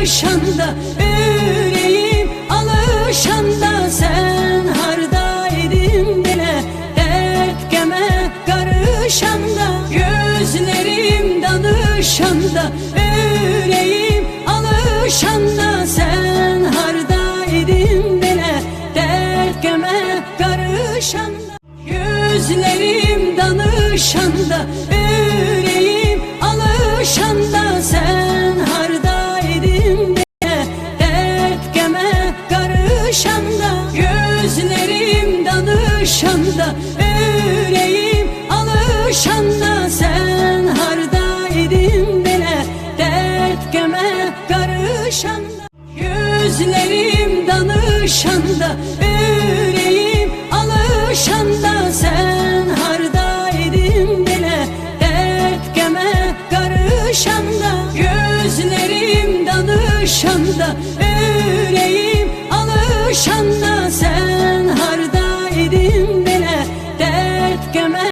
karışanda, yüreğim alışanda, sen hardaydın bile dert geme karışanda, gözlerim danışanda, yüreğim alışanda, sen hardaydın bile dert geme karışanda, gözlerim danışanda, yüreğim alışanda, sen hardaydın bile dert geme karışanda, gözlerim danışanda, yüreğim alışanda, sen hardaydın bile dert geme karışanda, gözlerim danışanda, yüreğim alışanda, sen hardaydın bile dert geme karışanda, gözlerim danışanda, yüreğim